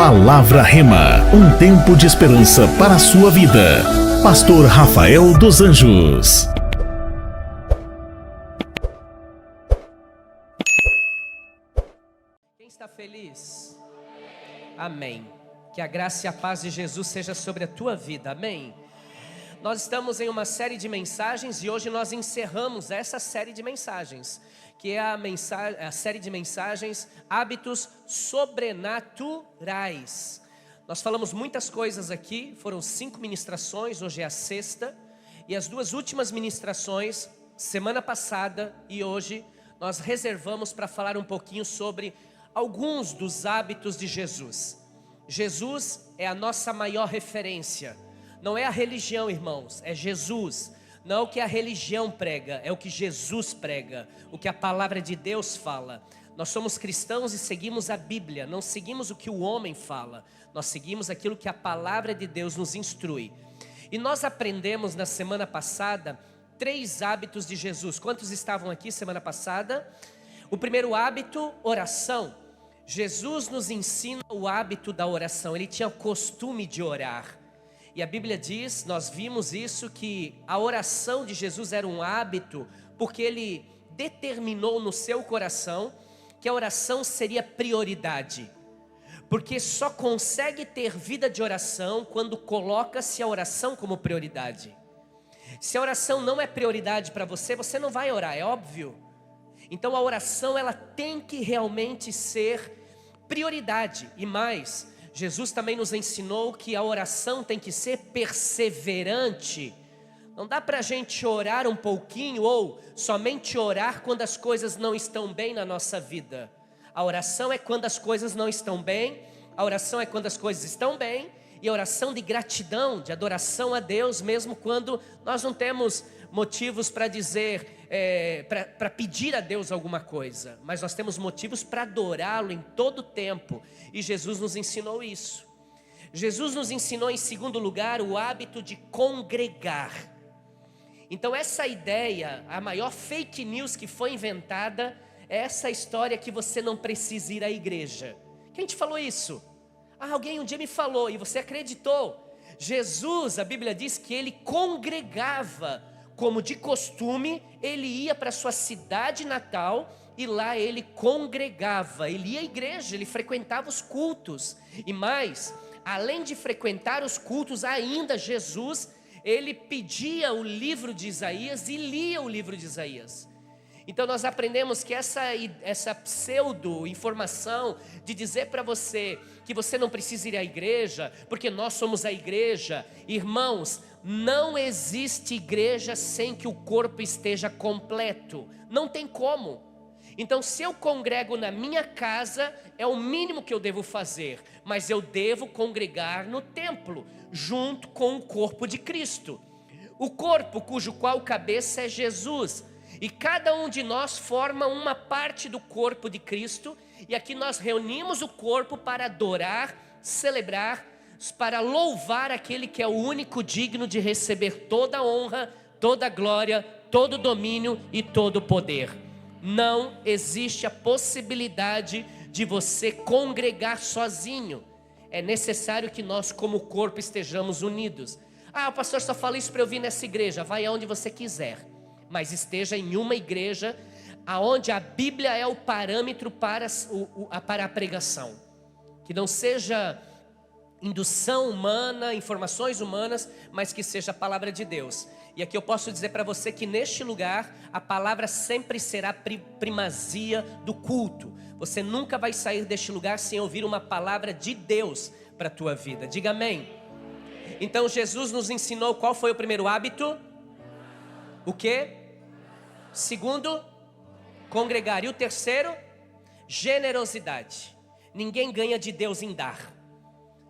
Palavra Rema, um tempo de esperança para a sua vida. Pastor Rafael dos Anjos. Quem está feliz? Amém. Que a graça e a paz de Jesus seja sobre a tua vida. Amém. Nós estamos em uma série de mensagens e hoje nós encerramos essa série de mensagens, que é a série de mensagens Hábitos Sobrenaturais. Nós falamos muitas coisas aqui, foram 5 ministrações, hoje é a 6ª, e as 2 últimas ministrações, semana passada e hoje, nós reservamos para falar um pouquinho sobre alguns dos hábitos de Jesus. Jesus é a nossa maior referência. Não é a religião, irmãos, é Jesus. Não é o que a religião prega, é o que Jesus prega, o que a palavra de Deus fala. Nós somos cristãos e seguimos a Bíblia, não seguimos o que o homem fala. Nós seguimos aquilo que a palavra de Deus nos instrui. E nós aprendemos na semana passada 3 hábitos de Jesus. Quantos estavam aqui semana passada? O primeiro hábito, oração. Jesus nos ensina o hábito da oração, ele tinha o costume de orar. E a Bíblia diz, nós vimos isso, que a oração de Jesus era um hábito, porque ele determinou no seu coração que a oração seria prioridade. Porque só consegue ter vida de oração quando coloca-se a oração como prioridade. Se a oração não é prioridade para você, você não vai orar, é óbvio. Então a oração ela tem que realmente ser prioridade. E mais, Jesus também nos ensinou que a oração tem que ser perseverante. Não dá para a gente orar um pouquinho ou somente orar quando as coisas não estão bem na nossa vida. A oração é quando as coisas não estão bem, a oração é quando as coisas estão bem, e a oração de gratidão, de adoração a Deus, mesmo quando nós não temos motivos para dizer, para pedir a Deus alguma coisa, mas nós temos motivos para adorá-lo em todo tempo, e Jesus nos ensinou isso. Jesus nos ensinou em segundo lugar o hábito de congregar. Então essa ideia, a maior fake news que foi inventada, é essa história que você não precisa ir à igreja. Quem te falou isso? Alguém um dia me falou e você acreditou. Jesus, a Bíblia diz que ele congregava, como de costume, ele ia para sua cidade natal e lá ele congregava, ele ia à igreja, ele frequentava os cultos. E mais, além de frequentar os cultos, ainda Jesus, ele pedia o livro de Isaías e lia o livro de Isaías. Então nós aprendemos que essa pseudo-informação de dizer para você que você não precisa ir à igreja, porque nós somos a igreja, irmãos, não existe igreja sem que o corpo esteja completo, não tem como. Então se eu congrego na minha casa, é o mínimo que eu devo fazer, mas eu devo congregar no templo, junto com o corpo de Cristo. O corpo cujo qual cabeça é Jesus, e cada um de nós forma uma parte do corpo de Cristo, e aqui nós reunimos o corpo para adorar, celebrar, para louvar aquele que é o único digno de receber toda a honra, toda a glória, todo o domínio e todo o poder. Não existe a possibilidade de você congregar sozinho. É necessário que nós como corpo estejamos unidos. O pastor só fala isso para eu vir nessa igreja. Vai aonde você quiser, mas esteja em uma igreja aonde a Bíblia é o parâmetro para a pregação. Que não seja indução humana, informações humanas, mas que seja a palavra de Deus. E aqui eu posso dizer para você que neste lugar a palavra sempre será primazia do culto. Você nunca vai sair deste lugar sem ouvir uma palavra de Deus para a tua vida. Diga amém. Então Jesus nos ensinou qual foi o primeiro hábito? O quê? Segundo, congregar. E o terceiro? Generosidade. Ninguém ganha de Deus em dar.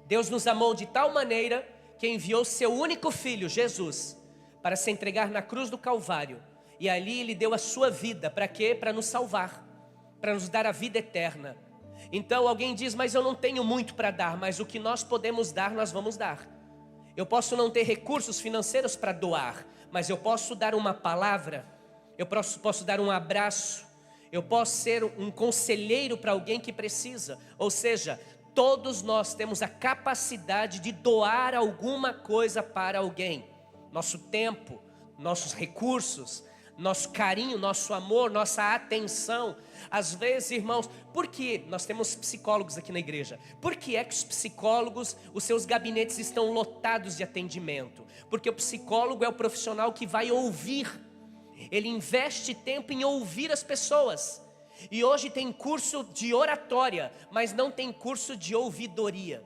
Deus nos amou de tal maneira que enviou seu único filho, Jesus, para se entregar na cruz do Calvário. E ali ele deu a sua vida. Para quê? Para nos salvar, para nos dar a vida eterna. Então alguém diz, mas eu não tenho muito para dar. Mas o que nós podemos dar, nós vamos dar. Eu posso não ter recursos financeiros para doar, mas eu posso dar uma palavra, eu posso dar um abraço, eu posso ser um conselheiro para alguém que precisa. Ou seja, Todos nós temos a capacidade de doar alguma coisa para alguém. Nosso tempo, nossos recursos, nosso carinho, nosso amor, nossa atenção. Às vezes, irmãos, por que nós temos psicólogos aqui na igreja? Por que é que os psicólogos, os seus gabinetes estão lotados de atendimento? Porque o psicólogo é o profissional que vai ouvir. Ele investe tempo em ouvir as pessoas. E hoje tem curso de oratória, mas não tem curso de ouvidoria.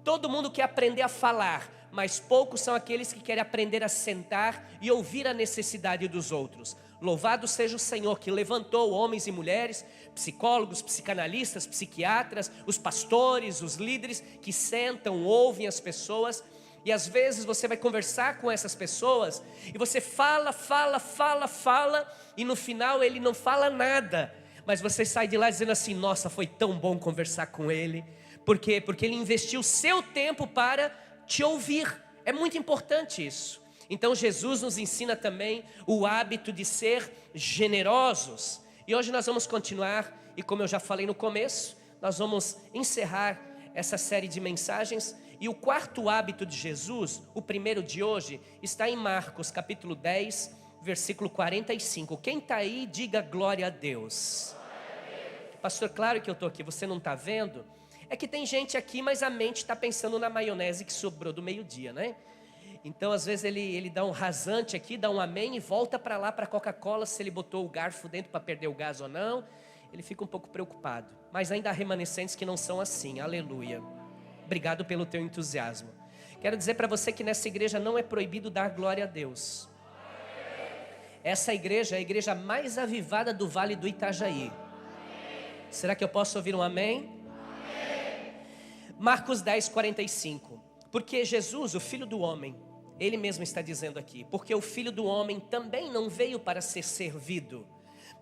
Todo mundo quer aprender a falar, mas poucos são aqueles que querem aprender a sentar e ouvir a necessidade dos outros. Louvado seja o Senhor que levantou homens e mulheres, psicólogos, psicanalistas, psiquiatras, os pastores, os líderes que sentam, ouvem as pessoas. E às vezes você vai conversar com essas pessoas e você fala, e no final ele não fala nada. Mas você sai de lá dizendo assim: nossa, foi tão bom conversar com ele. Por quê? Porque ele investiu seu tempo para te ouvir. É muito importante isso. Então Jesus nos ensina também o hábito de ser generosos. E hoje nós vamos continuar, e como eu já falei no começo, nós vamos encerrar essa série de mensagens. E o quarto hábito de Jesus, o primeiro de hoje, está em Marcos capítulo 10, versículo 45. Quem está aí, diga glória a Deus. Pastor, claro que eu estou aqui, você não está vendo? É que tem gente aqui, mas a mente está pensando na maionese que sobrou do meio-dia, né? Então às vezes ele dá um rasante aqui, dá um amém e volta para lá para a Coca-Cola, se ele botou o garfo dentro para perder o gás ou não. Ele fica um pouco preocupado, mas ainda há remanescentes que não são assim, aleluia. Obrigado pelo teu entusiasmo. Quero dizer para você que nessa igreja não é proibido dar glória a Deus. Essa igreja é a igreja mais avivada do Vale do Itajaí. Será que eu posso ouvir um amém? Marcos 10, 45. Porque Jesus, o Filho do Homem, Ele mesmo está dizendo aqui, porque o Filho do Homem também não veio para ser servido,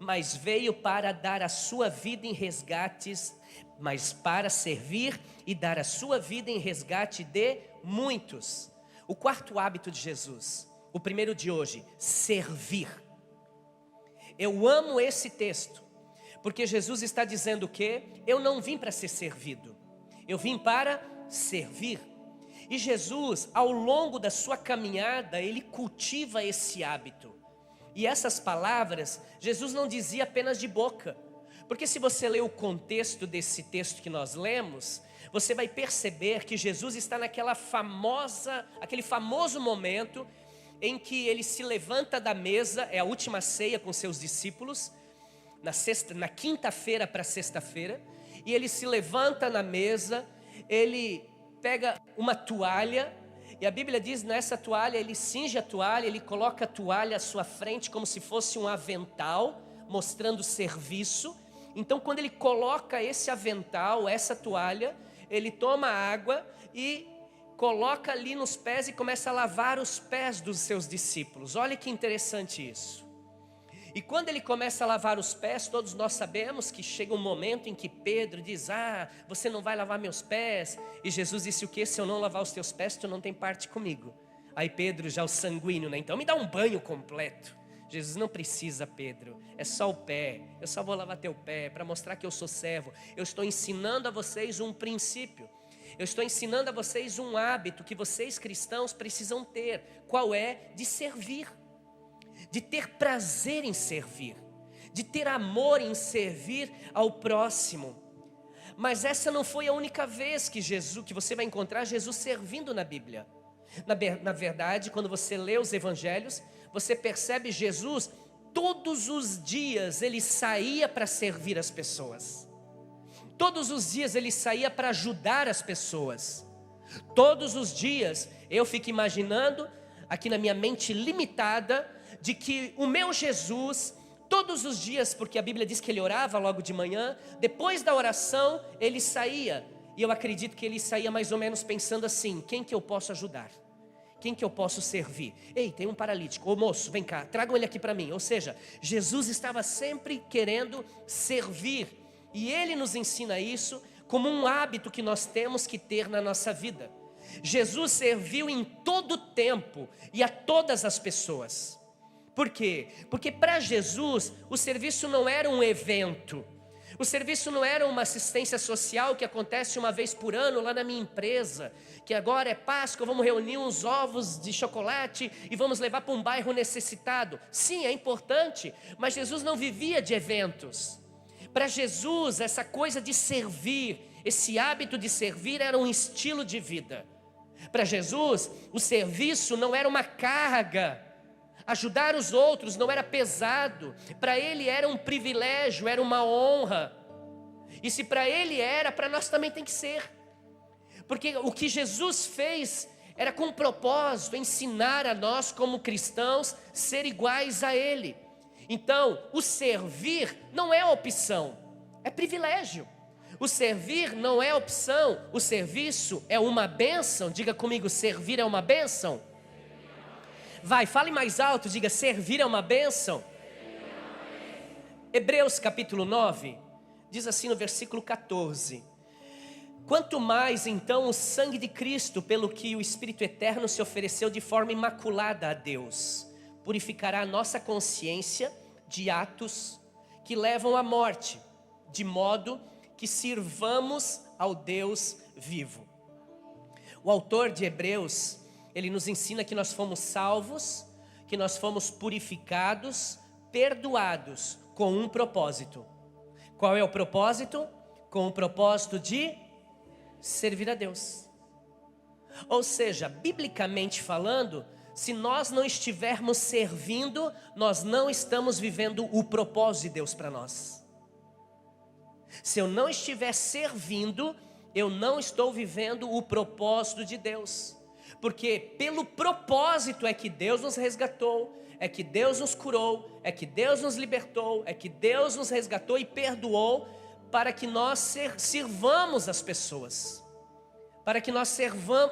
mas veio para dar a sua vida em resgates, mas para servir e dar a sua vida em resgate de muitos. O quarto hábito de Jesus, o primeiro de hoje, servir. Eu amo esse texto, porque Jesus está dizendo que eu não vim para ser servido, eu vim para servir. E Jesus, ao longo da sua caminhada, Ele cultiva esse hábito. E essas palavras, Jesus não dizia apenas de boca. Porque se você ler o contexto desse texto que nós lemos, você vai perceber que Jesus está aquele famoso momento em que Ele se levanta da mesa, é a última ceia com seus discípulos, na quinta-feira para sexta-feira, e Ele se levanta na mesa, Ele pega uma toalha, e a Bíblia diz, nessa toalha, Ele cinge a toalha, Ele coloca a toalha à sua frente como se fosse um avental, mostrando serviço. Então quando Ele coloca esse avental, essa toalha, Ele toma água e coloca ali nos pés e começa a lavar os pés dos seus discípulos. Olha que interessante isso. E quando Ele começa a lavar os pés, todos nós sabemos que chega um momento em que Pedro diz: você não vai lavar meus pés. E Jesus disse o quê? Se eu não lavar os teus pés, tu não tem parte comigo. Aí Pedro, já o sanguíneo, né? Então me dá um banho completo. Jesus: não precisa, Pedro, é só o pé, eu só vou lavar teu pé para mostrar que eu sou servo. Eu estou ensinando a vocês um princípio, eu estou ensinando a vocês um hábito que vocês cristãos precisam ter. Qual é? De servir, de ter prazer em servir, de ter amor em servir ao próximo. Mas essa não foi a única vez que você vai encontrar Jesus servindo na Bíblia. Na verdade, quando você lê os evangelhos, você percebe Jesus, todos os dias Ele saía para servir as pessoas. Todos os dias Ele saía para ajudar as pessoas. Todos os dias, eu fico imaginando, aqui na minha mente limitada, de que o meu Jesus, todos os dias, porque a Bíblia diz que Ele orava logo de manhã, depois da oração Ele saía. E eu acredito que Ele saía mais ou menos pensando assim: quem que eu posso ajudar? Quem que eu posso servir? Ei, tem um paralítico, ô moço, vem cá, tragam ele aqui para mim. Ou seja, Jesus estava sempre querendo servir. E Ele nos ensina isso como um hábito que nós temos que ter na nossa vida. Jesus serviu em todo tempo e a todas as pessoas. Por quê? Porque para Jesus o serviço não era um evento. O serviço não era uma assistência social que acontece uma vez por ano lá na minha empresa, que agora é Páscoa, vamos reunir uns ovos de chocolate e vamos levar para um bairro necessitado. Sim, é importante, mas Jesus não vivia de eventos. Para Jesus, essa coisa de servir, esse hábito de servir era um estilo de vida. Para Jesus, o serviço não era uma carga. Ajudar os outros não era pesado, para ele era um privilégio, era uma honra. E se para ele era, para nós também tem que ser. Porque o que Jesus fez era com propósito, ensinar a nós como cristãos ser iguais a ele. Então, o servir não é opção, é privilégio. O servir não é opção, o serviço é uma bênção. Diga comigo, servir é uma bênção. Vai, fale mais alto, diga, servir é uma bênção. Hebreus capítulo 9, diz assim no versículo 14: quanto mais então o sangue de Cristo, pelo que o Espírito Eterno se ofereceu de forma imaculada a Deus, purificará a nossa consciência de atos que levam à morte, de modo que sirvamos ao Deus vivo. O autor de Hebreus, ele nos ensina que nós fomos salvos, que nós fomos purificados, perdoados, com um propósito. Qual é o propósito? Com o propósito de servir a Deus. Ou seja, biblicamente falando, se nós não estivermos servindo, nós não estamos vivendo o propósito de Deus para nós. Se eu não estiver servindo, eu não estou vivendo o propósito de Deus. Porque pelo propósito é que Deus nos resgatou, é que Deus nos curou, é que Deus nos libertou, é que Deus nos resgatou e perdoou, para que nós sirvamos as pessoas, para que nós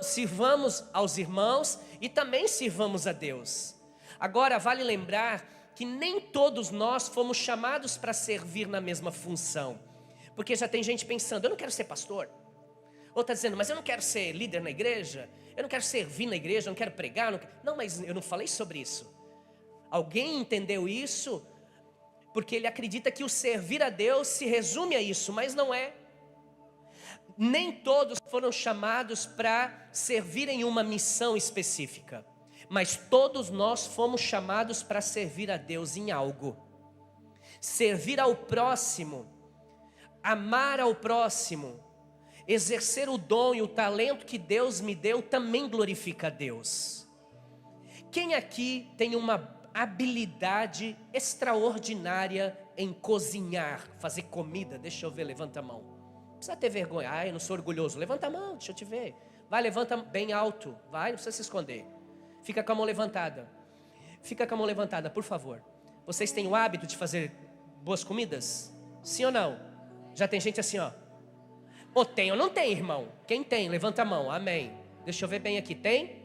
sirvamos aos irmãos e também sirvamos a Deus. Agora vale lembrar que nem todos nós fomos chamados para servir na mesma função, porque já tem gente pensando, eu não quero ser pastor. Ou está dizendo, mas eu não quero ser líder na igreja, eu não quero servir na igreja, eu não quero pregar. Não, mas eu não falei sobre isso. Alguém entendeu isso porque ele acredita que o servir a Deus se resume a isso, mas não é. Nem todos foram chamados para servir em uma missão específica, mas todos nós fomos chamados para servir a Deus em algo. Servir ao próximo, amar ao próximo, exercer o dom e o talento que Deus me deu também glorifica a Deus. Quem aqui tem uma habilidade extraordinária em cozinhar, fazer comida? Deixa eu ver, levanta a mão. Não precisa ter vergonha, eu não sou orgulhoso. Levanta a mão, deixa eu te ver. Vai, levanta bem alto, vai, não precisa se esconder. Fica com a mão levantada. Fica com a mão levantada, por favor. Vocês têm o hábito de fazer boas comidas? Sim ou não? Já tem gente assim, ó. Ou tem ou não tem, irmão? Quem tem? Levanta a mão, amém. Deixa eu ver bem aqui, tem?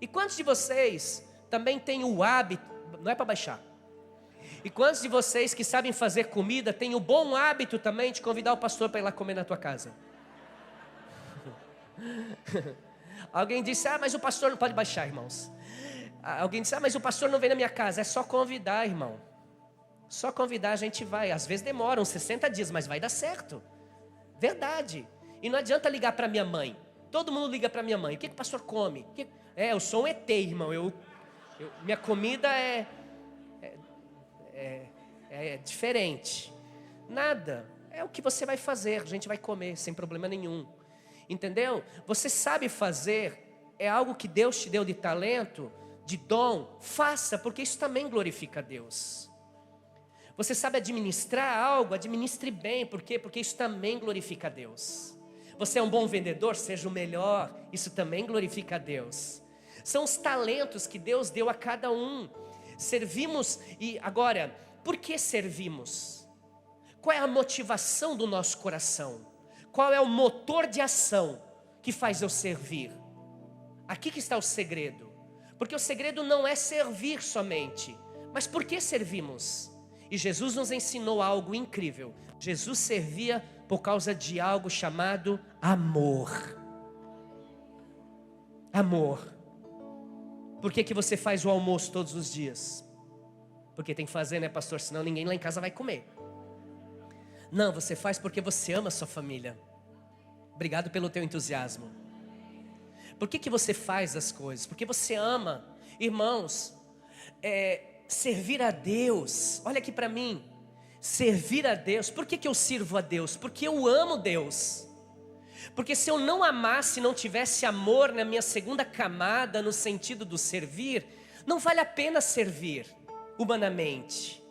E quantos de vocês também têm o hábito, não é para baixar. E quantos de vocês que sabem fazer comida têm o bom hábito também de convidar o pastor para ir lá comer na tua casa? Alguém disse, mas o pastor não pode baixar, irmãos. Alguém disse, mas o pastor não vem na minha casa. É só convidar, irmão. Só convidar a gente vai. Às vezes demora uns 60 dias, mas vai dar certo. Verdade. E não adianta ligar para minha mãe. Todo mundo liga para minha mãe. O que o pastor come? Eu sou um ET, irmão. Minha comida é diferente. Nada. É o que você vai fazer. A gente vai comer sem problema nenhum. Entendeu? Você sabe fazer. É algo que Deus te deu de talento, de dom. Faça, porque isso também glorifica a Deus. Você sabe administrar algo, administre bem. Por quê? Porque isso também glorifica a Deus. Você é um bom vendedor, seja o melhor. Isso também glorifica a Deus. São os talentos que Deus deu a cada um. Servimos e agora, por que servimos? Qual é a motivação do nosso coração? Qual é o motor de ação que faz eu servir? Aqui que está o segredo. Porque o segredo não é servir somente, mas por que servimos? E Jesus nos ensinou algo incrível. Jesus servia por causa de algo chamado amor. Amor. Por que você faz o almoço todos os dias? Porque tem que fazer, né, pastor? Senão ninguém lá em casa vai comer. Não, você faz porque você ama a sua família. Obrigado pelo teu entusiasmo. Por que você faz as coisas? Porque você ama. Irmãos, servir a Deus, olha aqui para mim. Servir a Deus, por que eu sirvo a Deus? Porque eu amo Deus. Porque se eu não amasse, não tivesse amor na minha segunda camada, no sentido do servir, não vale a pena servir humanamente.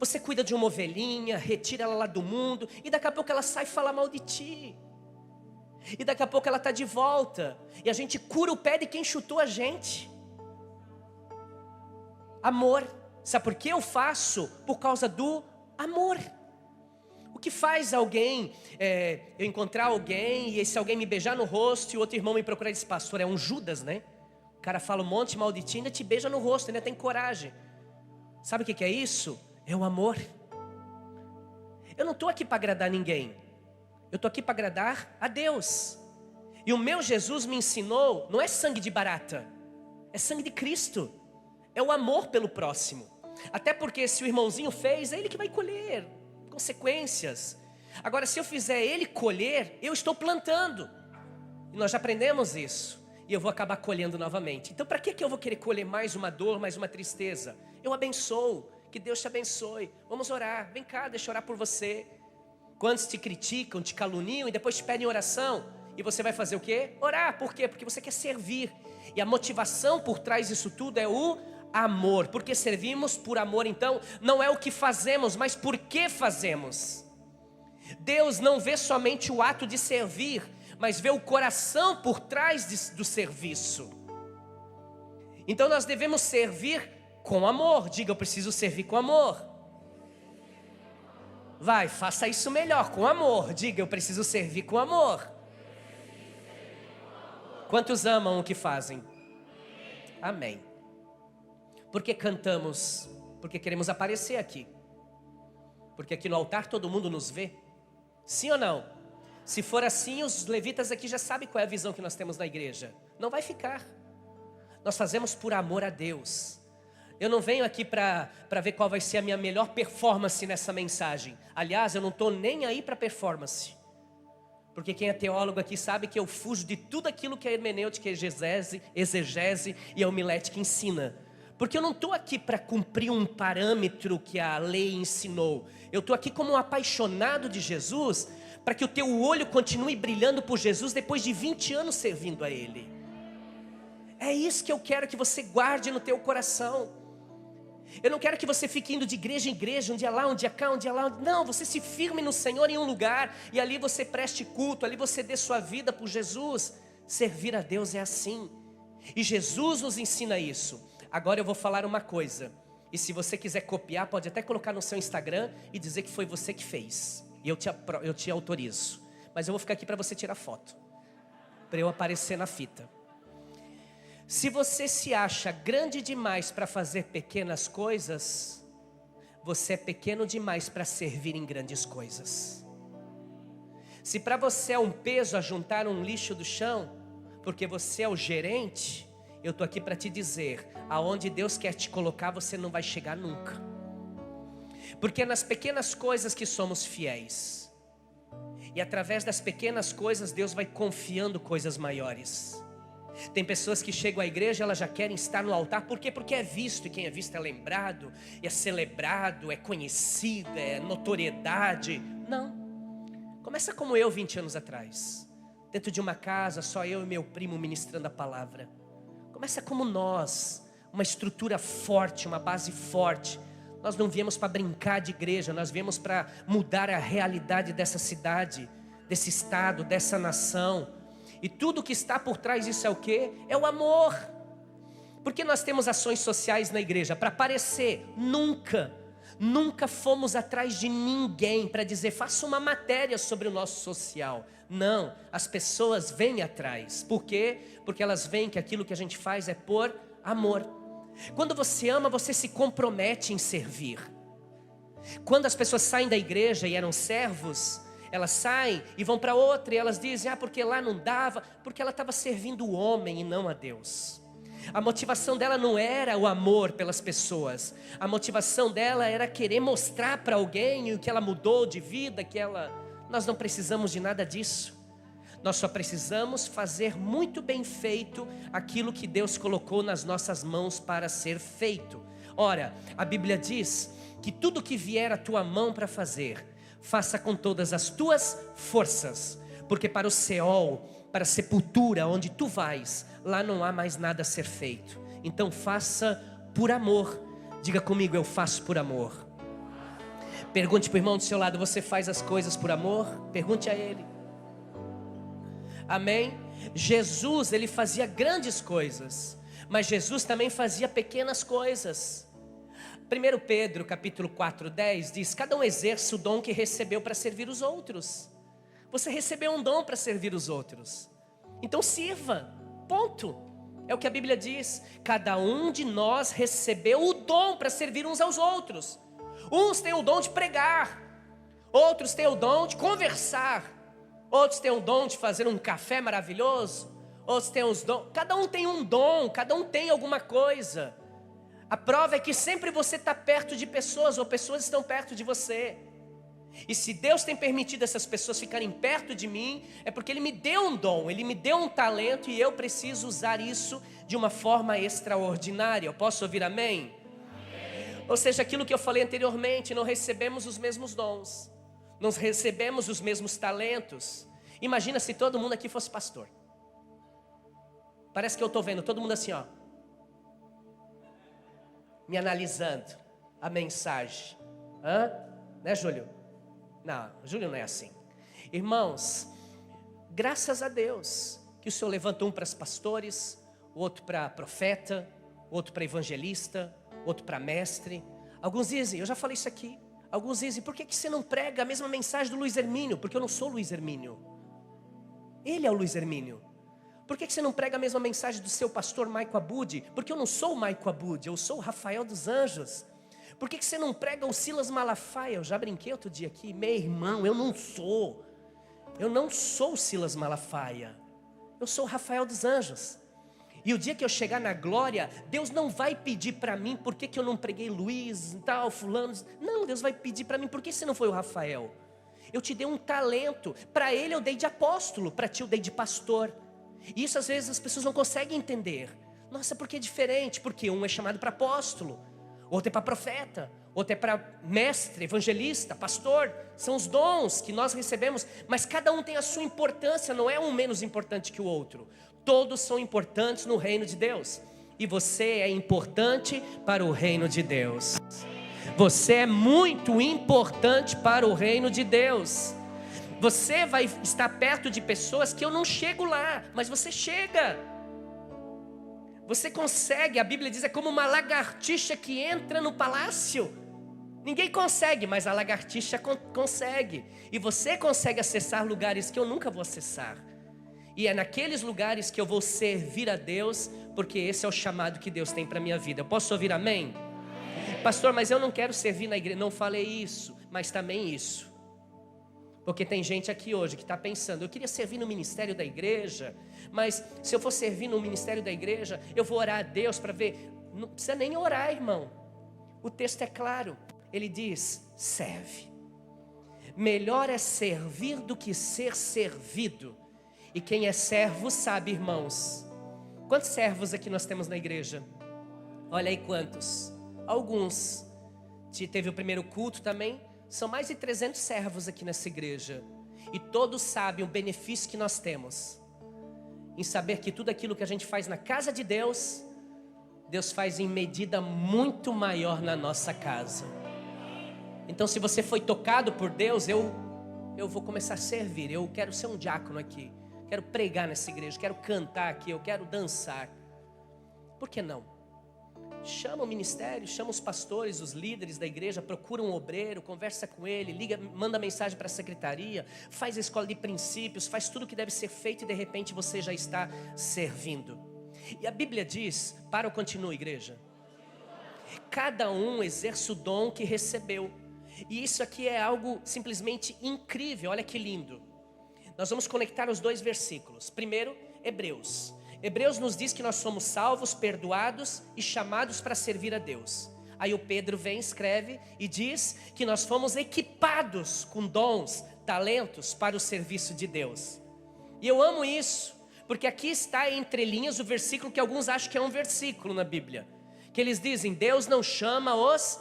Você cuida de uma ovelhinha, retira ela lá do mundo, e daqui a pouco ela sai e fala mal de ti. E daqui a pouco ela está de volta, e a gente cura o pé de quem chutou a gente. Amor. Sabe por que eu faço? Por causa do amor. O que faz alguém, eu encontrar alguém, e esse alguém me beijar no rosto, e o outro irmão me procurar e diz, pastor, é um Judas, né? O cara fala um monte mal de ti, ainda te beija no rosto, ainda tem coragem. Sabe o que é isso? É o amor. Eu não estou aqui para agradar ninguém. Eu estou aqui para agradar a Deus. E o meu Jesus me ensinou, não é sangue de barata, é sangue de Cristo. É o amor pelo próximo. Até porque se o irmãozinho fez, é ele que vai colher consequências. Agora, se eu fizer ele colher, eu estou plantando. E nós já aprendemos isso. E eu vou acabar colhendo novamente. Então, para que eu vou querer colher mais uma dor, mais uma tristeza? Eu abençoo. Que Deus te abençoe. Vamos orar. Vem cá, deixa eu orar por você. Quantos te criticam, te caluniam e depois te pedem oração? E você vai fazer o quê? Orar. Por quê? Porque você quer servir. E a motivação por trás disso tudo é o amor. Porque servimos por amor, então não é o que fazemos, mas por que fazemos. Deus não vê somente o ato de servir, mas vê o coração por trás do serviço. Então nós devemos servir com amor. Diga, eu preciso servir com amor. Vai, faça isso melhor, com amor. Diga, eu preciso servir com amor. Quantos amam o que fazem? Amém. Porque cantamos? Porque queremos aparecer aqui. Porque aqui no altar todo mundo nos vê. Sim ou não? Se for assim, os levitas aqui já sabem qual é a visão que nós temos na igreja. Não vai ficar. Nós fazemos por amor a Deus. Eu não venho aqui para ver qual vai ser a minha melhor performance nessa mensagem. Aliás, eu não estou nem aí para performance. Porque quem é teólogo aqui sabe que eu fujo de tudo aquilo que a hermenêutica, exegese e a homilética ensina. Porque eu não estou aqui para cumprir um parâmetro que a lei ensinou. Eu estou aqui como um apaixonado de Jesus, para que o teu olho continue brilhando por Jesus depois de 20 anos servindo a Ele. É isso que eu quero que você guarde no teu coração. Eu não quero que você fique indo de igreja em igreja, um dia lá, um dia cá, um dia lá. Não, você se firme no Senhor em um lugar, e ali você preste culto, ali você dê sua vida por Jesus. Servir a Deus é assim. E Jesus nos ensina isso. Agora eu vou falar uma coisa, e se você quiser copiar, pode até colocar no seu Instagram e dizer que foi você que fez, e eu te autorizo. Mas eu vou ficar aqui para você tirar foto, para eu aparecer na fita. Se você se acha grande demais para fazer pequenas coisas, você é pequeno demais para servir em grandes coisas. Se para você é um peso ajuntar um lixo do chão, porque você é o gerente, eu estou aqui para te dizer, aonde Deus quer te colocar, você não vai chegar nunca. Porque é nas pequenas coisas que somos fiéis. E através das pequenas coisas, Deus vai confiando coisas maiores. Tem pessoas que chegam à igreja, elas já querem estar no altar. Por quê? Porque é visto, e quem é visto é lembrado, é celebrado, é conhecido, é notoriedade. Não. Começa como eu 20 anos atrás. Dentro de uma casa, só eu e meu primo ministrando a palavra. Começa como nós, uma estrutura forte, uma base forte. Nós não viemos para brincar de igreja, nós viemos para mudar a realidade dessa cidade, desse estado, dessa nação. E tudo que está por trás disso é o quê? É o amor. Porque nós temos ações sociais na igreja para aparecer. Nunca fomos atrás de ninguém para dizer, faça uma matéria sobre o nosso social. Não, as pessoas vêm atrás. Por quê? Porque elas veem que aquilo que a gente faz é por amor. Quando você ama, você se compromete em servir. Quando as pessoas saem da igreja e eram servos, elas saem e vão para outra e elas dizem, porque lá não dava, porque ela estava servindo o homem e não a Deus. A motivação dela não era o amor pelas pessoas. A motivação dela era querer mostrar para alguém o que ela mudou de vida, Nós não precisamos de nada disso. Nós só precisamos fazer muito bem feito aquilo que Deus colocou nas nossas mãos para ser feito. Ora, a Bíblia diz que tudo que vier à tua mão para fazer, faça com todas as tuas forças, porque para o Seol, para a sepultura onde tu vais, lá não há mais nada a ser feito. Então faça por amor. Diga comigo, eu faço por amor. Pergunte para o irmão do seu lado, você faz as coisas por amor? Pergunte a ele. Amém? Jesus, ele fazia grandes coisas, mas Jesus também fazia pequenas coisas. 1 Pedro capítulo 4:10 diz: cada um exerce o dom que recebeu para servir os outros. Você recebeu um dom para servir os outros, então sirva, ponto. É o que a Bíblia diz. Cada um de nós recebeu o dom para servir uns aos outros. Uns têm o dom de pregar, outros têm o dom de conversar, outros têm o dom de fazer um café maravilhoso, outros têm os dons. Cada um tem um dom, cada um tem alguma coisa. A prova é que sempre você está perto de pessoas, ou pessoas estão perto de você. E se Deus tem permitido essas pessoas ficarem perto de mim, é porque Ele me deu um dom, Ele me deu um talento, e eu preciso usar isso de uma forma extraordinária. Eu posso ouvir amém? Ou seja, aquilo que eu falei anteriormente, não recebemos os mesmos dons, não recebemos os mesmos talentos. Imagina se todo mundo aqui fosse pastor. Parece que eu estou vendo todo mundo assim, ó, me analisando a mensagem. Né, Júlio? Não, Júlio não é assim. Irmãos, graças a Deus que o Senhor levantou um para os pastores, outro para profeta, outro para evangelista, outro para mestre. Alguns dizem, eu já falei isso aqui, alguns dizem, por que você não prega a mesma mensagem do Luiz Hermínio? Porque eu não sou Luiz Hermínio, ele é o Luiz Hermínio. Por que você não prega a mesma mensagem do seu pastor Maico Abud? Porque eu não sou o Maico Abud, eu sou o Rafael dos Anjos. Por que você não prega o Silas Malafaia? Eu já brinquei outro dia aqui, meu irmão, eu não sou o Silas Malafaia, eu sou o Rafael dos Anjos. E o dia que eu chegar na glória, Deus não vai pedir para mim por que eu não preguei Luiz e tal, fulano. Não, Deus vai pedir para mim, por que você não foi o Rafael? Eu te dei um talento, para ele eu dei de apóstolo, para ti eu dei de pastor. E isso às vezes as pessoas não conseguem entender. Nossa, por que é diferente? Porque um é chamado para apóstolo, outro é para profeta, outro é para mestre, evangelista, pastor. São os dons que nós recebemos, mas cada um tem a sua importância, não é um menos importante que o outro. Todos são importantes no reino de Deus. E você é importante para o reino de Deus. Você é muito importante para o reino de Deus. Você vai estar perto de pessoas que eu não chego lá, mas você chega. Você consegue, a Bíblia diz, é como uma lagartixa que entra no palácio. Ninguém consegue, mas a lagartixa consegue. E você consegue acessar lugares que eu nunca vou acessar. E é naqueles lugares que eu vou servir a Deus, porque esse é o chamado que Deus tem para a minha vida. Eu posso ouvir amém? Pastor, mas eu não quero servir na igreja. Não falei isso, mas também isso. Porque tem gente aqui hoje que está pensando, eu queria servir no ministério da igreja, mas se eu for servir no ministério da igreja, eu vou orar a Deus para ver. Não precisa nem orar, irmão. O texto é claro, ele diz, serve. Melhor é servir do que ser servido. E quem é servo sabe, irmãos. Quantos servos aqui nós temos na igreja? Olha aí quantos. Alguns. Teve o primeiro culto também. São mais de 300 servos aqui nessa igreja. E todos sabem o benefício que nós temos em saber que tudo aquilo que a gente faz na casa de Deus, Deus faz em medida muito maior na nossa casa. Então se você foi tocado por Deus, eu vou começar a servir. Eu quero ser um diácono aqui, quero pregar nessa igreja, quero cantar aqui, eu quero dançar. Por que não? Chama o ministério, chama os pastores, os líderes da igreja, procura um obreiro, conversa com ele, liga, manda mensagem para a secretaria, faz a escola de princípios, faz tudo o que deve ser feito e de repente você já está servindo. E a Bíblia diz, para ou continua, igreja? Cada um exerce o dom que recebeu. E isso aqui é algo simplesmente incrível, olha que lindo. Nós vamos conectar os dois versículos. Primeiro, Hebreus. Hebreus nos diz que nós somos salvos, perdoados e chamados para servir a Deus. Aí o Pedro vem, escreve e diz que nós fomos equipados com dons, talentos para o serviço de Deus. E eu amo isso, porque aqui está entre linhas o versículo que alguns acham que é um versículo na Bíblia. Que eles dizem, Deus não chama os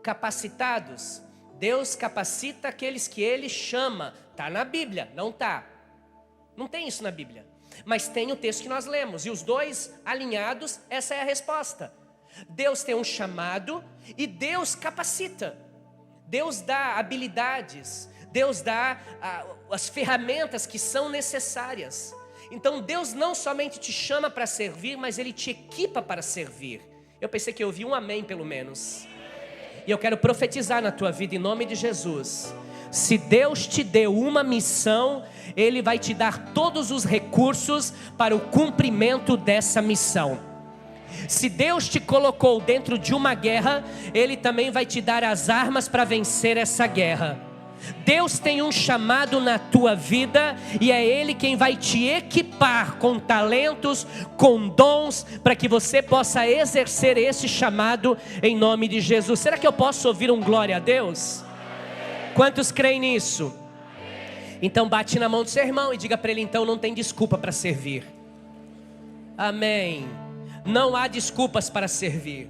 capacitados, Deus capacita aqueles que Ele chama. Está na Bíblia, não está. Não tem isso na Bíblia. Mas tem o texto que nós lemos, e os dois alinhados, essa é a resposta. Deus tem um chamado e Deus capacita. Deus dá habilidades, Deus dá as ferramentas que são necessárias. Então Deus não somente te chama para servir, mas Ele te equipa para servir. Eu pensei que eu ouvi um amém pelo menos. E eu quero profetizar na tua vida em nome de Jesus. Se Deus te deu uma missão, Ele vai te dar todos os recursos para o cumprimento dessa missão. Se Deus te colocou dentro de uma guerra, Ele também vai te dar as armas para vencer essa guerra. Deus tem um chamado na tua vida e é Ele quem vai te equipar com talentos, com dons, para que você possa exercer esse chamado em nome de Jesus. Será que eu posso ouvir um glória a Deus? Quantos creem nisso? Então bate na mão do seu irmão e diga para ele, então não tem desculpa para servir. Amém. Não há desculpas para servir.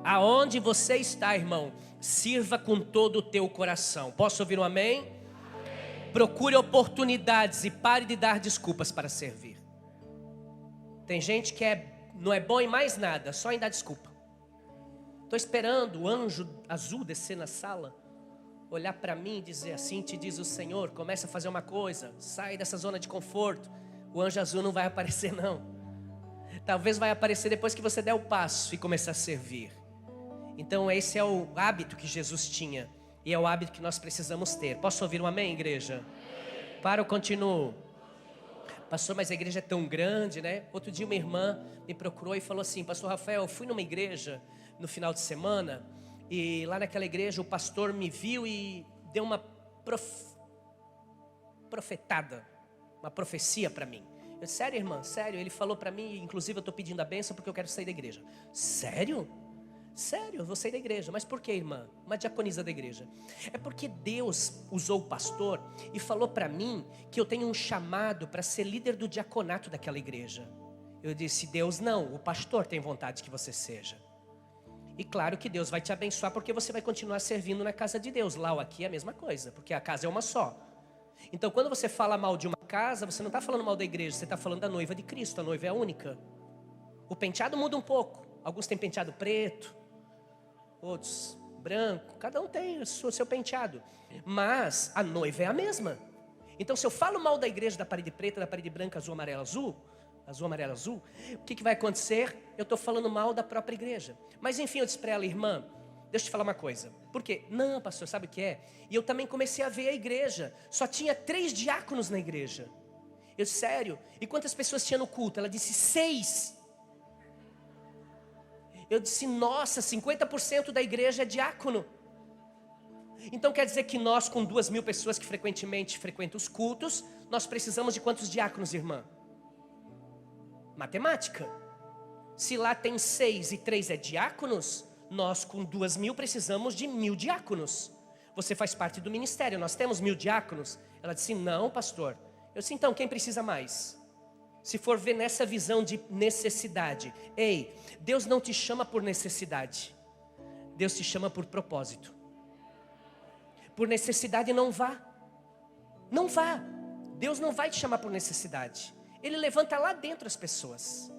Aonde você está, irmão, sirva com todo o teu coração. Posso ouvir um amém? Procure oportunidades e pare de dar desculpas para servir. Tem gente que não é bom em mais nada, só em dar desculpa. Estou esperando o anjo azul descer na sala, olhar para mim e dizer assim, te diz o Senhor, começa a fazer uma coisa, sai dessa zona de conforto. O anjo azul não vai aparecer não. Talvez vai aparecer depois que você der o passo e começar a servir. Então esse é o hábito que Jesus tinha. E é o hábito que nós precisamos ter. Posso ouvir um amém, igreja? Para ou continuo? Pastor, mas a igreja é tão grande, né? Outro dia uma irmã me procurou e falou assim, Pastor Rafael, eu fui numa igreja no final de semana. E lá naquela igreja o pastor me viu e deu uma profetada, uma profecia para mim. Eu disse, sério irmã? Sério? Ele falou para mim, inclusive eu estou pedindo a bênção porque eu quero sair da igreja. Sério? Sério, eu vou sair da igreja. Mas por que, irmã? Uma diaconisa da igreja. É porque Deus usou o pastor e falou para mim que eu tenho um chamado para ser líder do diaconato daquela igreja. Eu disse, Deus não, o pastor tem vontade que você seja. E claro que Deus vai te abençoar porque você vai continuar servindo na casa de Deus. Lá ou aqui é a mesma coisa, porque a casa é uma só. Então quando você fala mal de uma casa, você não está falando mal da igreja, você está falando da noiva de Cristo, a noiva é única. O penteado muda um pouco, alguns têm penteado preto, outros branco, cada um tem o seu penteado, mas a noiva é a mesma. Então se eu falo mal da igreja da parede preta, da parede branca, azul, amarelo, azul, o que vai acontecer? Eu estou falando mal da própria igreja. Mas enfim, eu disse para ela, irmã, deixa eu te falar uma coisa. Por quê? Não, pastor, sabe o que é? E eu também comecei a ver a igreja. Só tinha 3 diáconos na igreja. Eu disse, sério? E quantas pessoas tinha no culto? Ela disse, 6. Eu disse, nossa, 50% da igreja é diácono. Então quer dizer que nós, com 2.000 pessoas que frequentemente frequentam os cultos, nós precisamos de quantos diáconos, irmã? Matemática. Se lá tem 6 e 3 é diáconos, nós com 2.000 precisamos de 1.000 diáconos. Você faz parte do ministério, nós temos 1.000 diáconos? Ela disse, não, pastor. Eu disse, então, quem precisa mais? Se for ver nessa visão de necessidade. Ei, Deus não te chama por necessidade. Deus te chama por propósito. Por necessidade não vá. Não vá. Deus não vai te chamar por necessidade. Ele levanta lá dentro as pessoas.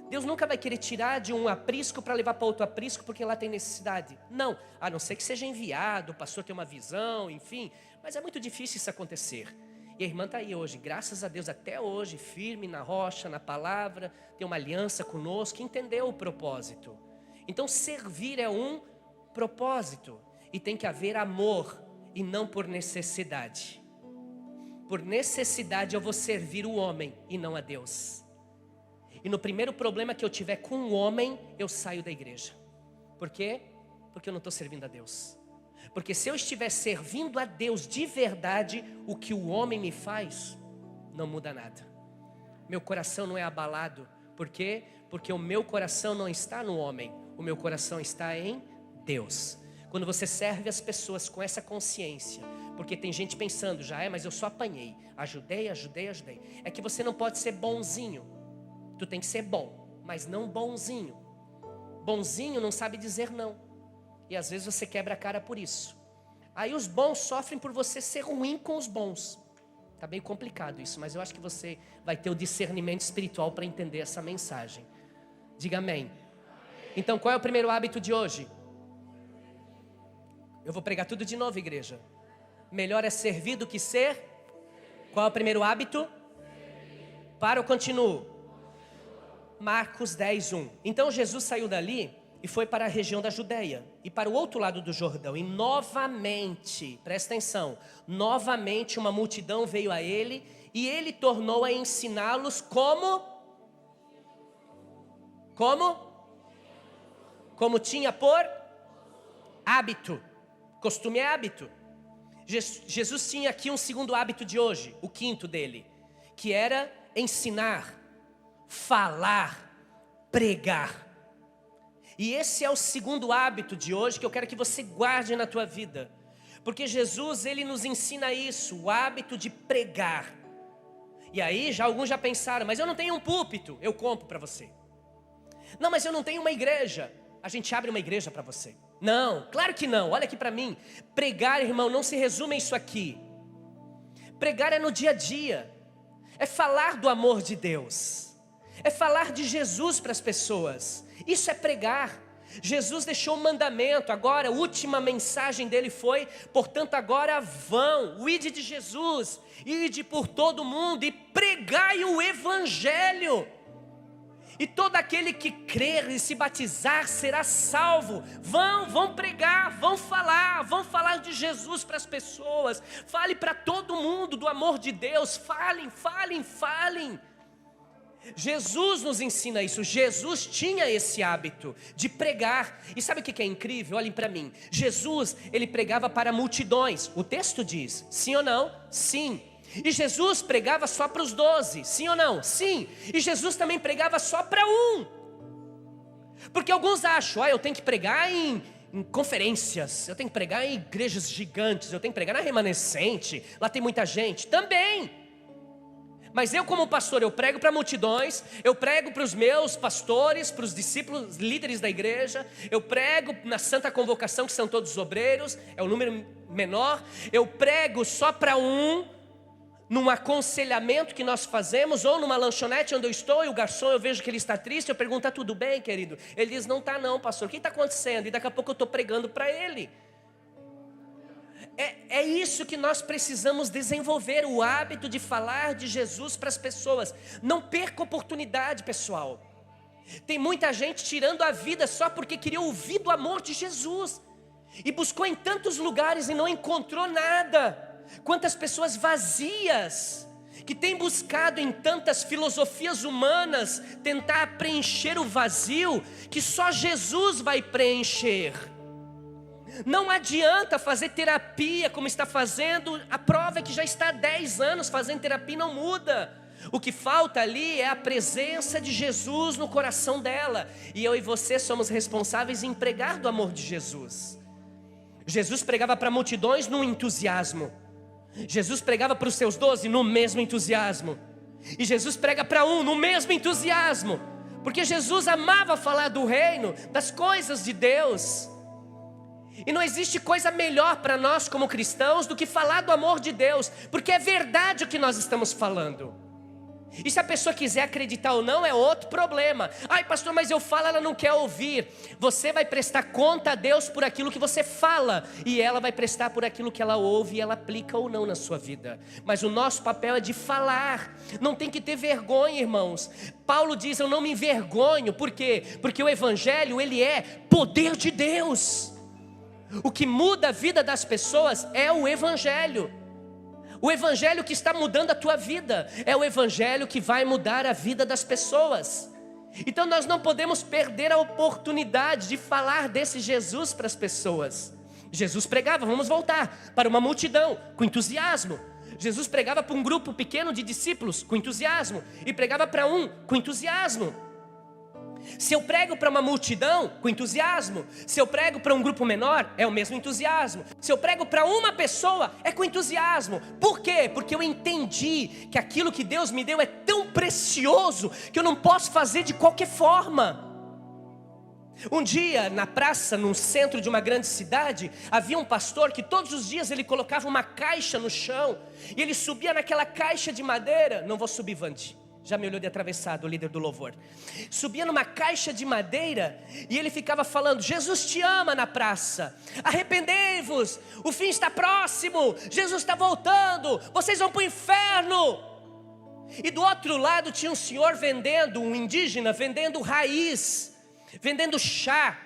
Deus nunca vai querer tirar de um aprisco para levar para outro aprisco porque lá tem necessidade. Não, a não ser que seja enviado, o pastor tem uma visão, enfim. Mas é muito difícil isso acontecer. E a irmã está aí hoje, graças a Deus, até hoje, firme na rocha, na palavra, tem uma aliança conosco, entendeu o propósito. Então servir é um propósito. E tem que haver amor e não por necessidade. Por necessidade eu vou servir o homem e não a Deus. E no primeiro problema que eu tiver com o homem, eu saio da igreja. Por quê? Porque eu não estou servindo a Deus. Porque se eu estiver servindo a Deus de verdade, o que o homem me faz, não muda nada. meu coração não é abalado. Por quê? Porque o meu coração não está no homem, o meu coração está em Deus. Quando você serve as pessoas com essa consciência, porque tem gente pensando, mas eu só apanhei, ajudei. É que você não pode ser bonzinho, tu tem que ser bom, mas não bonzinho. Bonzinho não sabe dizer não, e às vezes você quebra a cara por isso. Aí os bons sofrem por você ser ruim com os bons. Está meio complicado isso, mas eu acho que você vai ter o discernimento espiritual para entender essa mensagem. Diga amém. Então qual é o primeiro hábito de hoje? Eu vou pregar tudo de novo, igreja. Melhor é servir do que ser. Qual é o primeiro hábito? Para ou continuo? Marcos 10:1. Então Jesus saiu dali e foi para a região da Judeia e para o outro lado do Jordão. E novamente, presta atenção, novamente uma multidão veio a ele e ele tornou a ensiná-los como tinha por hábito. Costume é hábito. Jesus tinha aqui um segundo hábito de hoje, o quinto dele, que era ensinar, falar, pregar. E esse é o segundo hábito de hoje que eu quero que você guarde na tua vida. Porque Jesus, ele nos ensina isso, o hábito de pregar. E aí, alguns já pensaram, mas eu não tenho um púlpito, eu compro para você. Não, mas eu não tenho uma igreja, a gente abre uma igreja para você. Não, claro que não, olha aqui para mim. Pregar, irmão, não se resume a isso aqui. Pregar é no dia a dia, é falar do amor de Deus, é falar de Jesus para as pessoas. Isso é pregar. Jesus deixou um mandamento, agora a última mensagem dele foi: portanto agora vão, o ide de Jesus, ide por todo mundo e pregai o evangelho. E todo aquele que crer e se batizar será salvo. Vão pregar, vão falar de Jesus para as pessoas. Fale para todo mundo do amor de Deus, falem. Jesus nos ensina isso. Jesus tinha esse hábito de pregar. E sabe o que é incrível? Olhem para mim. Jesus, ele pregava para multidões. O texto diz, sim ou não? Sim. E Jesus pregava só para os 12, sim ou não? Sim. E Jesus também pregava só para um. Porque alguns acham, eu tenho que pregar em conferências, eu tenho que pregar em igrejas gigantes, eu tenho que pregar na Remanescente, lá tem muita gente. Também. Mas eu como pastor, eu prego para multidões, eu prego para os meus pastores, para os discípulos, líderes da igreja, eu prego na Santa Convocação, que são todos obreiros, é o número menor, eu prego só para um, num aconselhamento que nós fazemos, ou numa lanchonete onde eu estou, e o garçom, eu vejo que ele está triste, eu pergunto, tudo bem, querido? Ele diz, não está não, pastor, o que está acontecendo? E daqui a pouco eu estou pregando para ele. É isso que nós precisamos desenvolver, o hábito de falar de Jesus para as pessoas. Não perca oportunidade, pessoal. Tem muita gente tirando a vida só porque queria ouvir do amor de Jesus, e buscou em tantos lugares e não encontrou nada. Quantas pessoas vazias, que têm buscado em tantas filosofias humanas tentar preencher o vazio que só Jesus vai preencher. Não adianta fazer terapia como está fazendo, a prova é que já está há 10 anos fazendo terapia e não muda. O que falta ali é a presença de Jesus no coração dela. E eu e você somos responsáveis em pregar do amor de Jesus. Jesus pregava para multidões no entusiasmo. Jesus pregava para os seus 12 no mesmo entusiasmo. E Jesus prega para um no mesmo entusiasmo. Porque Jesus amava falar do reino, das coisas de Deus. E não existe coisa melhor para nós como cristãos do que falar do amor de Deus. Porque é verdade o que nós estamos falando. E se a pessoa quiser acreditar ou não, é outro problema. Ai pastor, mas eu falo, ela não quer ouvir. Você vai prestar conta a Deus por aquilo que você fala, e ela vai prestar por aquilo que ela ouve e ela aplica ou não na sua vida. Mas o nosso papel é de falar. Não tem que ter vergonha, irmãos. Paulo diz, eu não me envergonho. Por quê? Porque o evangelho, ele é poder de Deus. O que muda a vida das pessoas é o evangelho. O evangelho que está mudando a tua vida é o evangelho que vai mudar a vida das pessoas. Então nós não podemos perder a oportunidade de falar desse Jesus para as pessoas. Jesus pregava, vamos voltar, para uma multidão, com entusiasmo. Jesus pregava para um grupo pequeno de discípulos com entusiasmo, e pregava para um com entusiasmo. Se eu prego para uma multidão, com entusiasmo. Se eu prego para um grupo menor, é o mesmo entusiasmo. Se eu prego para uma pessoa, é com entusiasmo. Por quê? Porque eu entendi que aquilo que Deus me deu é tão precioso que eu não posso fazer de qualquer forma. Um dia, na praça, no centro de uma grande cidade, havia um pastor que todos os dias ele colocava uma caixa no chão, e ele subia naquela caixa de madeira. Não vou subir, Vande, já me olhou de atravessado, o líder do louvor. Subia numa caixa de madeira, e ele ficava falando: Jesus te ama, na praça, arrependei-vos, o fim está próximo, Jesus está voltando, vocês vão para o inferno. E do outro lado tinha um senhor vendendo, um indígena vendendo raiz, vendendo chá,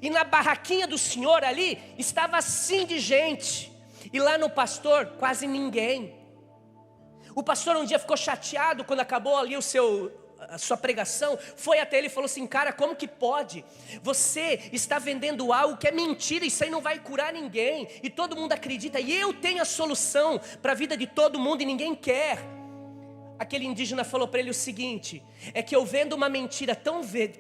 e na barraquinha do senhor ali, estava assim de gente, e lá no pastor, quase ninguém. O pastor um dia ficou chateado, quando acabou ali a sua pregação, foi até ele e falou assim: cara, como que pode? Você está vendendo algo que é mentira, isso aí não vai curar ninguém, e todo mundo acredita, e eu tenho a solução para a vida de todo mundo, e ninguém quer. Aquele indígena falou para ele o seguinte: é que eu vendo uma mentira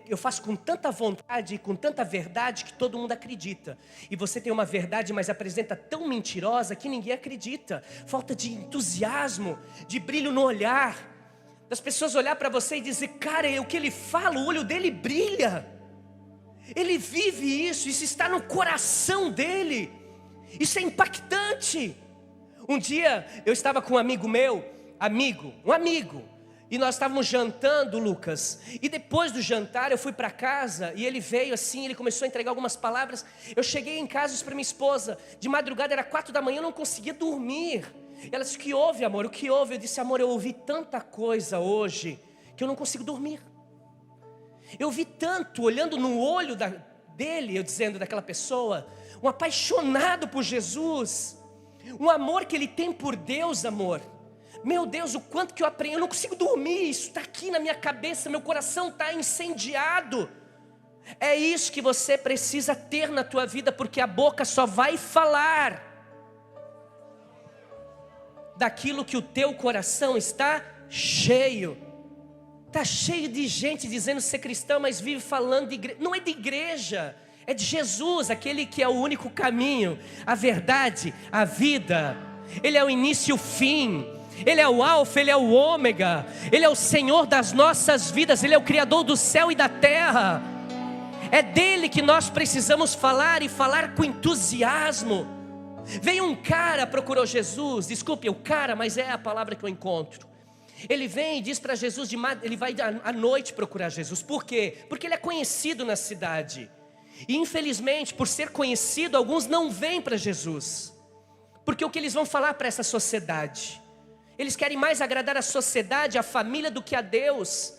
eu faço com tanta vontade e com tanta verdade que todo mundo acredita. E você tem uma verdade, mas apresenta tão mentirosa que ninguém acredita. Falta de entusiasmo, de brilho no olhar, das pessoas olhar para você e dizer: cara, o que ele fala, o olho dele brilha, ele vive isso está no coração dele, isso é impactante. Um dia eu estava com um amigo meu, um amigo, e nós estávamos jantando, Lucas, e depois do jantar eu fui para casa, e ele veio assim, ele começou a entregar algumas palavras. Eu cheguei em casa e disse para minha esposa, de madrugada era 4 da manhã, eu não conseguia dormir. Ela disse: o que houve, amor, o que houve? Eu disse: amor, eu ouvi tanta coisa hoje, que eu não consigo dormir. Eu vi tanto, olhando no olho dele, eu dizendo daquela pessoa, um apaixonado por Jesus, um amor que ele tem por Deus, amor. Meu Deus, o quanto que eu aprendi, eu não consigo dormir, isso está aqui na minha cabeça, meu coração está incendiado. É isso que você precisa ter na tua vida, porque a boca só vai falar daquilo que o teu coração está cheio. Está cheio de gente dizendo ser cristão, mas vive falando de igreja. Não é de igreja, é de Jesus, aquele que é o único caminho, a verdade, a vida. Ele é o início e o fim. Ele é o alfa, ele é o ômega. Ele é o Senhor das nossas vidas. Ele é o Criador do céu e da terra. É dele que nós precisamos falar, e falar com entusiasmo. Veio um cara, procurou Jesus. Desculpe, o cara, mas é a palavra que eu encontro. Ele vem e diz para Jesus, ele vai à noite procurar Jesus. Por quê? Porque ele é conhecido na cidade. E infelizmente, por ser conhecido, alguns não vêm para Jesus. Porque o que eles vão falar para essa sociedade? Eles querem mais agradar a sociedade, a família, do que a Deus.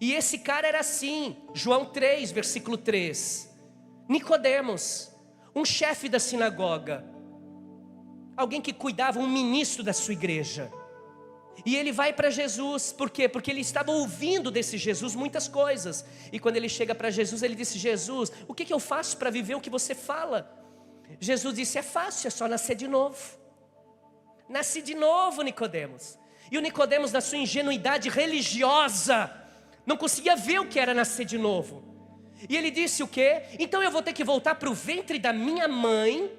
E esse cara era assim. João 3, versículo 3. Nicodemos, um chefe da sinagoga, alguém que cuidava, um ministro da sua igreja. E ele vai para Jesus, por quê? Porque ele estava ouvindo desse Jesus muitas coisas. E quando ele chega para Jesus, ele disse: Jesus, o que eu faço para viver o que você fala? Jesus disse: é fácil, é só nascer de novo. Nasci de novo, Nicodemos. E o Nicodemos, na sua ingenuidade religiosa, não conseguia ver o que era nascer de novo. E ele disse o quê? Então eu vou ter que voltar para o ventre da minha mãe?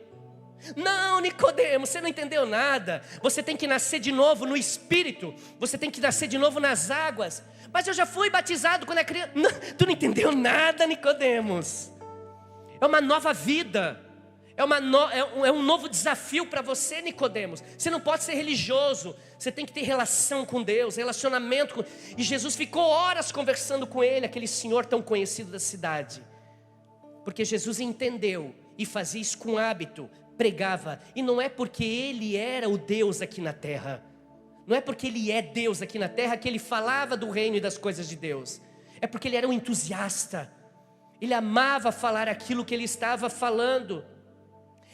Não, Nicodemos, você não entendeu nada. Você tem que nascer de novo no Espírito. Você tem que nascer de novo nas águas. Mas eu já fui batizado quando era criança. Não, tu não entendeu nada, Nicodemos. É uma nova vida. É um novo desafio para você, Nicodemos. Você não pode ser religioso. Você tem que ter relação com Deus, relacionamento com... E Jesus ficou horas conversando com ele, aquele senhor tão conhecido da cidade. Porque Jesus entendeu e fazia isso com hábito, pregava. E não é porque ele era o Deus aqui na terra, não é porque ele é Deus aqui na terra que ele falava do reino e das coisas de Deus. É porque ele era um entusiasta. Ele amava falar aquilo que ele estava falando.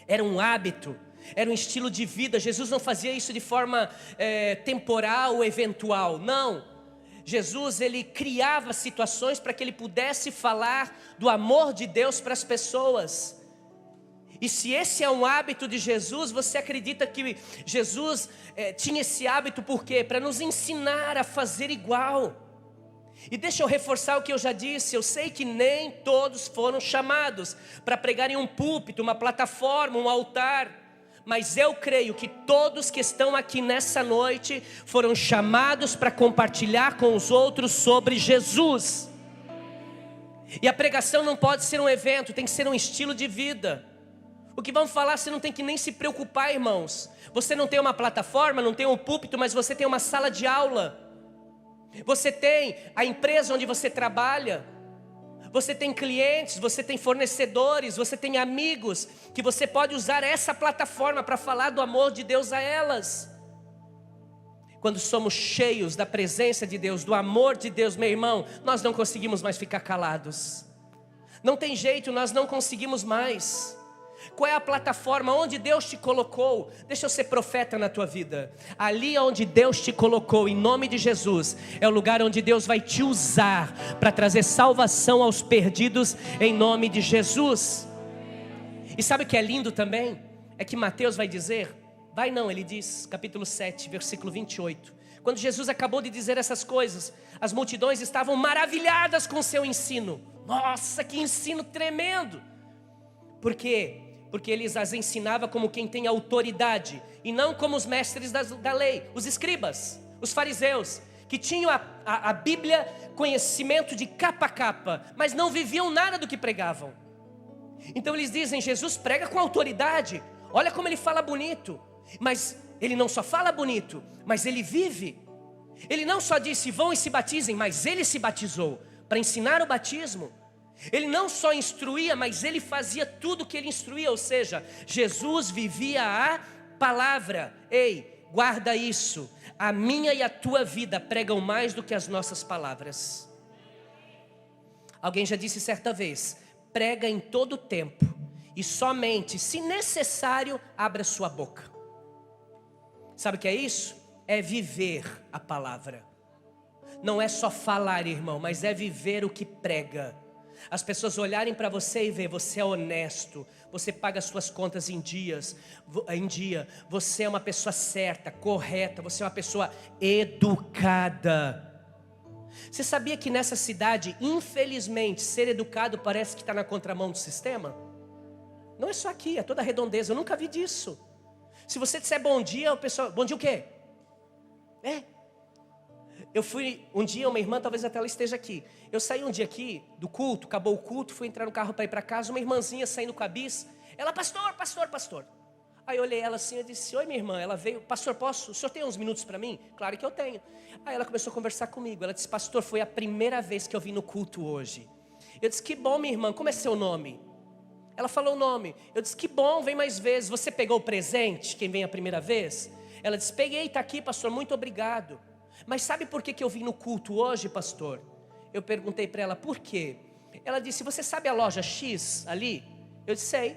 Era um hábito, era um estilo de vida. Jesus não fazia isso de forma temporal ou eventual, não. Jesus, ele criava situações para que ele pudesse falar do amor de Deus para as pessoas. E se esse é um hábito de Jesus, você acredita que Jesus tinha esse hábito por quê? Para nos ensinar a fazer igual. E deixa eu reforçar o que eu já disse, eu sei que nem todos foram chamados para pregar em um púlpito, uma plataforma, um altar, mas eu creio que todos que estão aqui nessa noite foram chamados para compartilhar com os outros sobre Jesus. E a pregação não pode ser um evento, tem que ser um estilo de vida. O que vamos falar, você não tem que nem se preocupar, irmãos. Você não tem uma plataforma, não tem um púlpito, mas você tem uma sala de aula. Você tem a empresa onde você trabalha. Você tem clientes, você tem fornecedores, você tem amigos, que você pode usar essa plataforma para falar do amor de Deus a elas. Quando somos cheios da presença de Deus, do amor de Deus, meu irmão, nós não conseguimos mais ficar calados. Não tem jeito, nós não conseguimos mais. Qual é a plataforma onde Deus te colocou? Deixa eu ser profeta na tua vida. Ali onde Deus te colocou, em nome de Jesus, é o lugar onde Deus vai te usar para trazer salvação aos perdidos, em nome de Jesus. E sabe o que é lindo também? É que Mateus vai dizer, vai não, ele diz, capítulo 7, versículo 28. Quando Jesus acabou de dizer essas coisas, as multidões estavam maravilhadas com o seu ensino. Nossa, que ensino tremendo! Por quê? Porque ele as ensinava como quem tem autoridade, e não como os mestres da lei, os escribas, os fariseus, que tinham a Bíblia, conhecimento de capa a capa, mas não viviam nada do que pregavam. Então eles dizem, Jesus prega com autoridade, olha como ele fala bonito, mas ele não só fala bonito, mas ele vive. Ele não só disse, vão e se batizem, mas ele se batizou, para ensinar o batismo. Ele não só instruía, mas ele fazia tudo o que ele instruía, ou seja, Jesus vivia a palavra. Ei, guarda isso, a minha e a tua vida pregam mais do que as nossas palavras. Alguém já disse certa vez, prega em todo tempo, e somente, se necessário, abra sua boca. Sabe o que é isso? É viver a palavra. Não é só falar, irmão, mas é viver o que prega. As pessoas olharem para você e ver, você é honesto, você paga as suas contas em dia, você é uma pessoa certa, correta, você é uma pessoa educada. Você sabia que nessa cidade, infelizmente, ser educado parece que está na contramão do sistema? Não é só aqui, é toda a redondeza, eu nunca vi disso. Se você disser bom dia, o pessoal, bom dia o quê? Eu fui um dia, uma irmã, talvez até ela esteja aqui. Eu saí um dia aqui do culto, acabou o culto, fui entrar no carro para ir para casa, uma irmãzinha saindo com a bis. Ela, pastor. Aí eu olhei ela assim, eu disse, oi minha irmã. Ela veio, pastor, posso? O senhor tem uns minutos para mim? Claro que eu tenho. Aí ela começou a conversar comigo. Ela disse, pastor, foi a primeira vez que eu vim no culto hoje. Eu disse, que bom minha irmã, como é seu nome? Ela falou o nome. Eu disse, que bom, vem mais vezes. Você pegou o presente, quem vem a primeira vez? Ela disse, peguei, está aqui pastor, muito obrigado. Mas sabe por que eu vim no culto hoje, pastor? Eu perguntei para ela, por quê? Ela disse, você sabe a loja X ali? Eu disse, sei.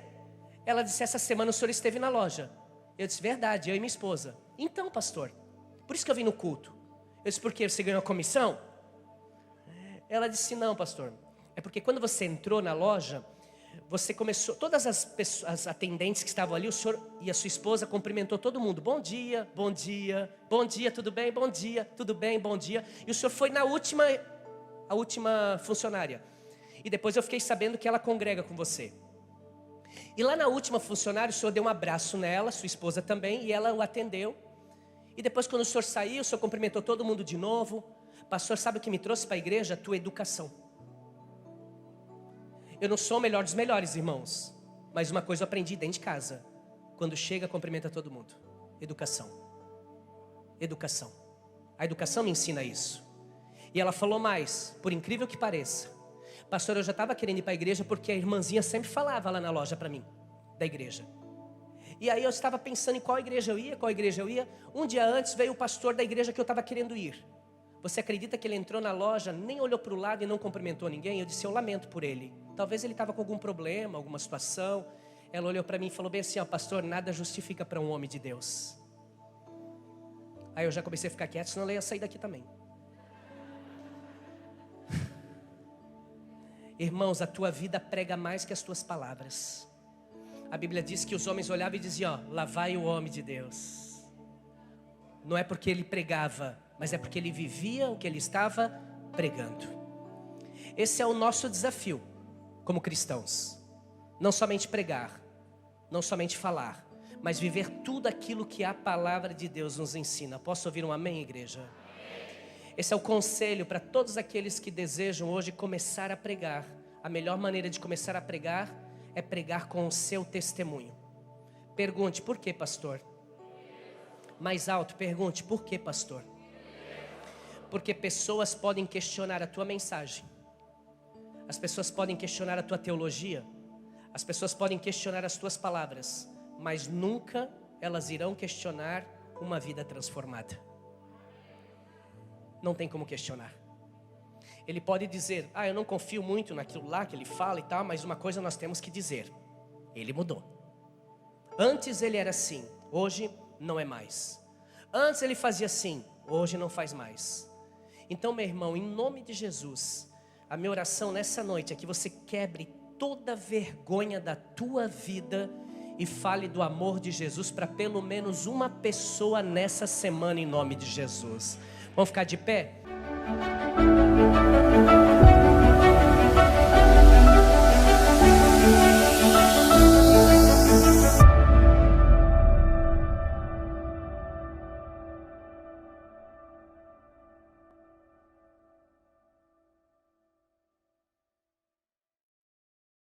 Ela disse, essa semana o senhor esteve na loja. Eu disse, verdade, eu e minha esposa. Então, pastor, por isso que eu vim no culto. Eu disse, por quê? Você ganhou a comissão? Ela disse, não, pastor. É porque quando você entrou na loja, você começou, todas as atendentes que estavam ali, o senhor e a sua esposa cumprimentou todo mundo. Bom dia, tudo bem? Bom dia, tudo bem, bom dia. E o senhor foi a última funcionária. E depois eu fiquei sabendo que ela congrega com você. E lá na última funcionária, o senhor deu um abraço nela, sua esposa também, e ela o atendeu. E depois quando o senhor saiu, o senhor cumprimentou todo mundo de novo. Pastor, sabe o que me trouxe para a igreja? A tua educação. Eu não sou o melhor dos melhores, irmãos. Mas uma coisa eu aprendi dentro de casa. Quando chega, cumprimenta todo mundo. Educação. Educação. A educação me ensina isso. E ela falou mais, por incrível que pareça. Pastor, eu já estava querendo ir para a igreja porque a irmãzinha sempre falava lá na loja para mim, da igreja. E aí eu estava pensando em qual igreja eu ia. Um dia antes veio o pastor da igreja que eu estava querendo ir. Você acredita que ele entrou na loja, nem olhou para o lado e não cumprimentou ninguém? Eu disse, eu lamento por ele. Talvez ele estava com algum problema, alguma situação. Ela olhou para mim e falou bem assim, ó, pastor, nada justifica para um homem de Deus. Aí eu já comecei a ficar quieto, senão ela ia sair daqui também. Irmãos, a tua vida prega mais que as tuas palavras. A Bíblia diz que os homens olhavam e diziam: ó, lá vai o homem de Deus. Não é porque ele pregava, mas é porque ele vivia o que ele estava pregando. Esse é o nosso desafio como cristãos. Não somente pregar, não somente falar, mas viver tudo aquilo que a palavra de Deus nos ensina. Posso ouvir um amém, igreja? Esse é o conselho para todos aqueles que desejam hoje começar a pregar. A melhor maneira de começar a pregar é pregar com o seu testemunho. Pergunte: por que, pastor? Mais alto, pergunte: por que, pastor? Porque pessoas podem questionar a tua mensagem. As pessoas podem questionar a tua teologia. As pessoas podem questionar as tuas palavras, mas nunca elas irão questionar uma vida transformada. Não tem como questionar. Ele pode dizer: eu não confio muito naquilo lá que ele fala e tal, mas uma coisa nós temos que dizer: ele mudou. Antes ele era assim, hoje não é mais. Antes ele fazia assim, hoje não faz mais. Então, meu irmão, em nome de Jesus, a minha oração nessa noite é que você quebre toda vergonha da tua vida e fale do amor de Jesus para pelo menos uma pessoa nessa semana, em nome de Jesus. Vamos ficar de pé?